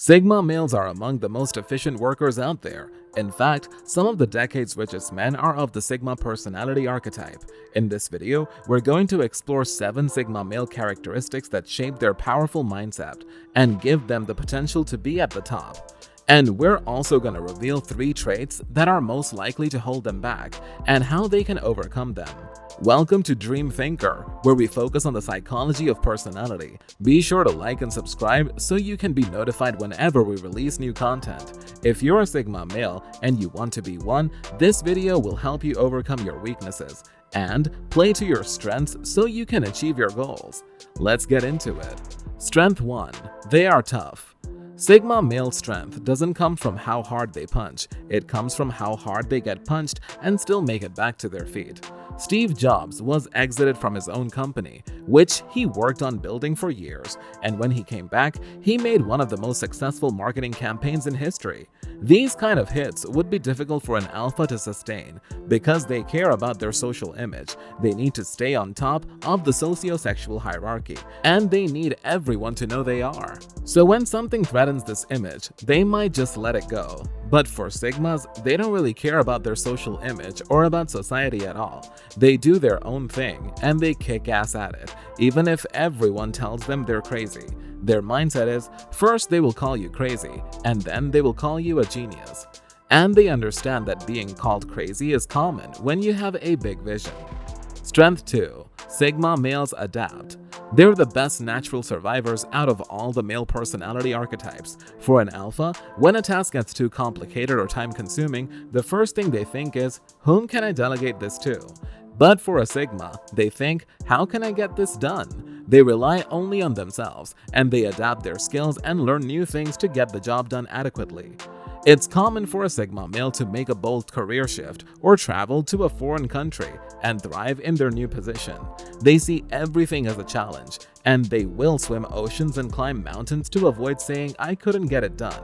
Sigma males are among the most efficient workers out there. In fact, some of the decade's richest men are of the Sigma personality archetype. In this video, we're going to explore 7 Sigma male characteristics that shape their powerful mindset and give them the potential to be at the top. And we're also going to reveal 3 traits that are most likely to hold them back and how they can overcome them. Welcome to Dream Thinker, where we focus on the psychology of personality. Be sure to like and subscribe so you can be notified whenever we release new content. If you're a Sigma male and you want to be one, this video will help you overcome your weaknesses and play to your strengths so you can achieve your goals. Let's get into it. Strength 1. They are tough. Sigma male strength doesn't come from how hard they punch, it comes from how hard they get punched and still make it back to their feet. Steve Jobs was exited from his own company, which he worked on building for years, and when he came back, he made one of the most successful marketing campaigns in history. These kind of hits would be difficult for an alpha to sustain because they care about their social image, they need to stay on top of the socio-sexual hierarchy, and they need everyone to know they are. So when something threatens this image, they might just let it go. But for Sigmas, they don't really care about their social image or about society at all. They do their own thing and they kick ass at it, even if everyone tells them they're crazy. Their mindset is, first they will call you crazy, and then they will call you a genius. And they understand that being called crazy is common when you have a big vision. Strength 2. Sigma males adapt. They're the best natural survivors out of all the male personality archetypes. For an alpha, when a task gets too complicated or time-consuming, the first thing they think is, whom can I delegate this to? But for a Sigma, they think, how can I get this done? They rely only on themselves, and they adapt their skills and learn new things to get the job done adequately. It's common for a Sigma male to make a bold career shift or travel to a foreign country and thrive in their new position. They see everything as a challenge, and they will swim oceans and climb mountains to avoid saying, I couldn't get it done.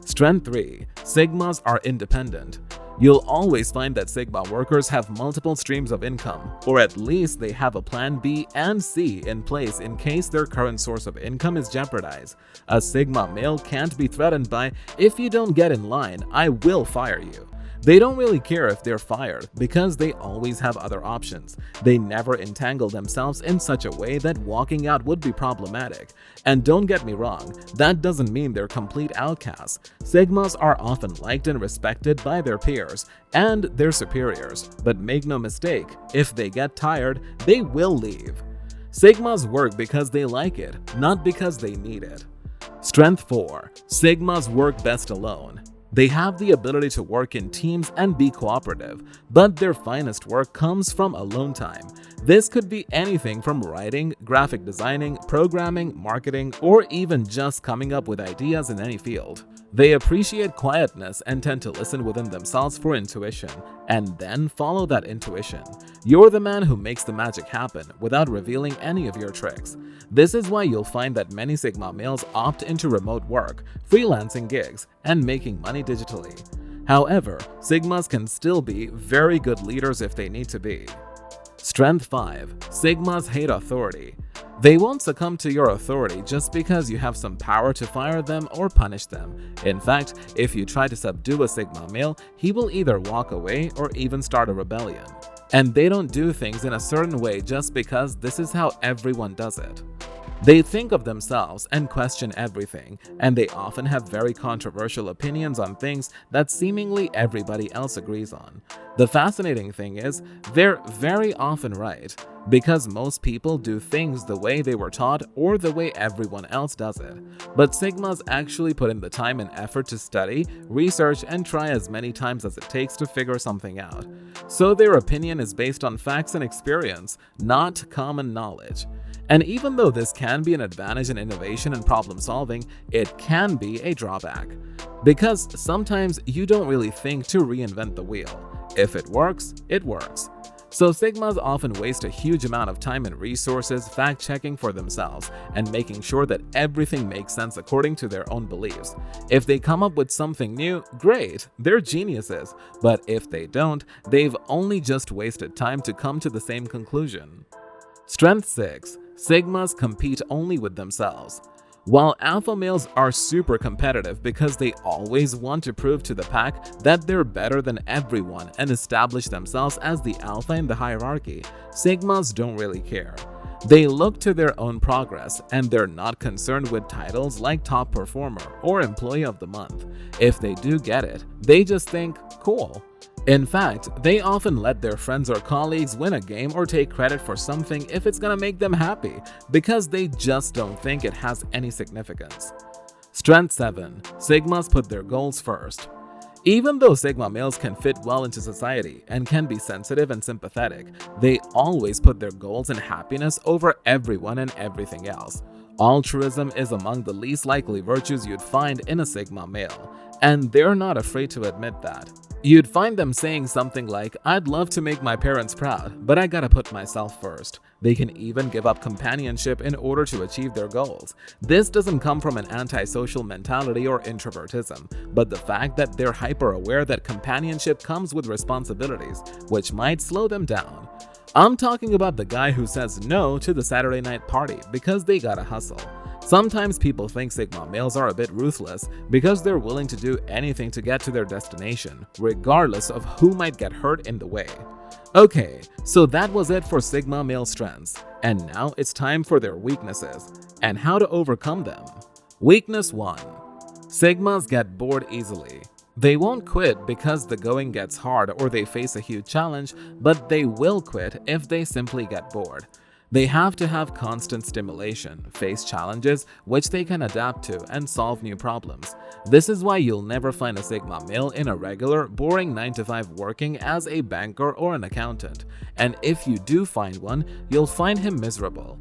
Strength 3. Sigmas are independent. You'll always find that Sigma workers have multiple streams of income, or at least they have a plan B and C in place in case their current source of income is jeopardized. A Sigma male can't be threatened by, if you don't get in line, I will fire you. They don't really care if they're fired because they always have other options. They never entangle themselves in such a way that walking out would be problematic. And don't get me wrong, that doesn't mean they're complete outcasts. Sigmas are often liked and respected by their peers and their superiors, but make no mistake, if they get tired, they will leave. Sigmas work because they like it, not because they need it. Strength 4. Sigmas work best alone. They have the ability to work in teams and be cooperative, but their finest work comes from alone time. This could be anything from writing, graphic designing, programming, marketing, or even just coming up with ideas in any field. They appreciate quietness and tend to listen within themselves for intuition, and then follow that intuition. You're the man who makes the magic happen without revealing any of your tricks. This is why you'll find that many Sigma males opt into remote work, freelancing gigs, and making money digitally. However, Sigmas can still be very good leaders if they need to be. Strength 5. Sigmas hate authority. They won't succumb to your authority just because you have some power to fire them or punish them. In fact, if you try to subdue a Sigma male, he will either walk away or even start a rebellion. And they don't do things in a certain way just because this is how everyone does it. They think of themselves and question everything, and they often have very controversial opinions on things that seemingly everybody else agrees on. The fascinating thing is, they're very often right, because most people do things the way they were taught or the way everyone else does it. But Sigmas actually put in the time and effort to study, research, and try as many times as it takes to figure something out. So their opinion is based on facts and experience, not common knowledge. And even though this can be an advantage in innovation and problem solving, it can be a drawback. Because sometimes you don't really think to reinvent the wheel. If it works, it works. So Sigmas often waste a huge amount of time and resources fact-checking for themselves and making sure that everything makes sense according to their own beliefs. If they come up with something new, great, they're geniuses. But if they don't, they've only just wasted time to come to the same conclusion. Strength 6. Sigmas compete only with themselves. While alpha males are super competitive because they always want to prove to the pack that they're better than everyone and establish themselves as the alpha in the hierarchy, sigmas don't really care. They look to their own progress and they're not concerned with titles like top performer or employee of the month. If they do get it, they just think, cool. In fact, they often let their friends or colleagues win a game or take credit for something if it's gonna make them happy, because they just don't think it has any significance. Strength 7. Sigmas put their goals first. Even though Sigma males can fit well into society and can be sensitive and sympathetic, they always put their goals and happiness over everyone and everything else. Altruism is among the least likely virtues you'd find in a Sigma male, and they're not afraid to admit that. You'd find them saying something like, "I'd love to make my parents proud, but I gotta put myself first." They can even give up companionship in order to achieve their goals. This doesn't come from an antisocial mentality or introvertism, but the fact that they're hyper-aware that companionship comes with responsibilities, which might slow them down. I'm talking about the guy who says no to the Saturday night party because they gotta hustle. Sometimes people think Sigma males are a bit ruthless because they're willing to do anything to get to their destination, regardless of who might get hurt in the way. Okay, so that was it for Sigma male strengths, and now it's time for their weaknesses and how to overcome them. Weakness 1. Sigmas get bored easily. They won't quit because the going gets hard or they face a huge challenge, but they will quit if they simply get bored. They have to have constant stimulation, face challenges which they can adapt to, and solve new problems. This is why you'll never find a Sigma male in a regular, boring 9-to-5 working as a banker or an accountant. And if you do find one, you'll find him miserable.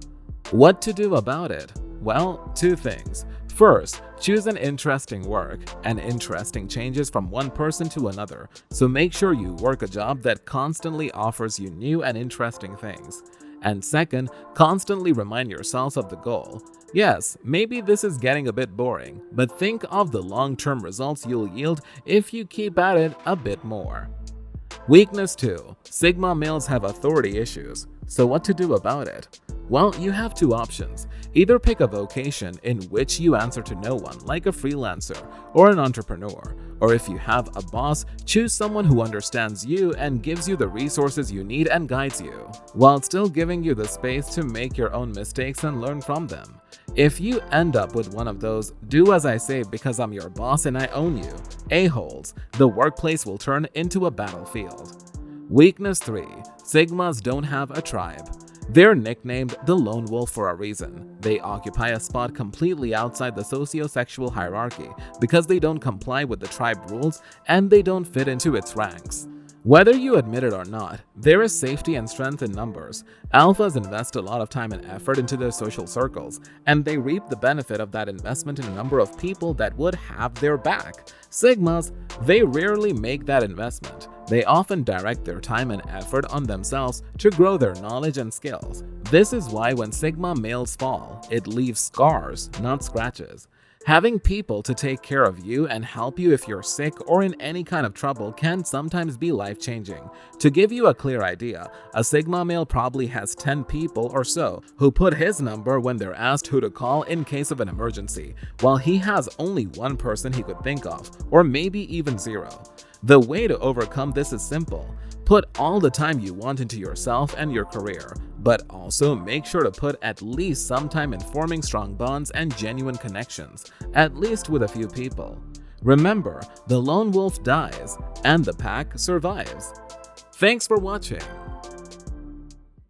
What to do about it? Well, 2 things. First, choose an interesting work, and interesting changes from one person to another, so make sure you work a job that constantly offers you new and interesting things. And second, constantly remind yourselves of the goal. Yes, maybe this is getting a bit boring, but think of the long-term results you'll yield if you keep at it a bit more. Weakness 2. Sigma males have authority issues. So what to do about it? Well, you have 2 options. Either pick a vocation in which you answer to no one, like a freelancer or an entrepreneur, or if you have a boss, choose someone who understands you and gives you the resources you need and guides you, while still giving you the space to make your own mistakes and learn from them. If you end up with one of those "do as I say because I'm your boss and I own you" a-holes, the workplace will turn into a battlefield. Weakness 3. Sigmas don't have a tribe. They're nicknamed the lone wolf for a reason. They occupy a spot completely outside the socio-sexual hierarchy because they don't comply with the tribe rules and they don't fit into its ranks. Whether you admit it or not, there is safety and strength in numbers. Alphas invest a lot of time and effort into their social circles, and they reap the benefit of that investment in a number of people that would have their back. Sigmas, they rarely make that investment. They often direct their time and effort on themselves to grow their knowledge and skills. This is why when Sigma males fall, it leaves scars, not scratches. Having people to take care of you and help you if you're sick or in any kind of trouble can sometimes be life-changing. To give you a clear idea, a Sigma male probably has 10 people or so who put his number when they're asked who to call in case of an emergency, while he has only 1 person he could think of, or maybe even 0. The way to overcome this is simple. Put all the time you want into yourself and your career, but also make sure to put at least some time in forming strong bonds and genuine connections, at least with a few people. Remember, the lone wolf dies and the pack survives. Thanks for watching.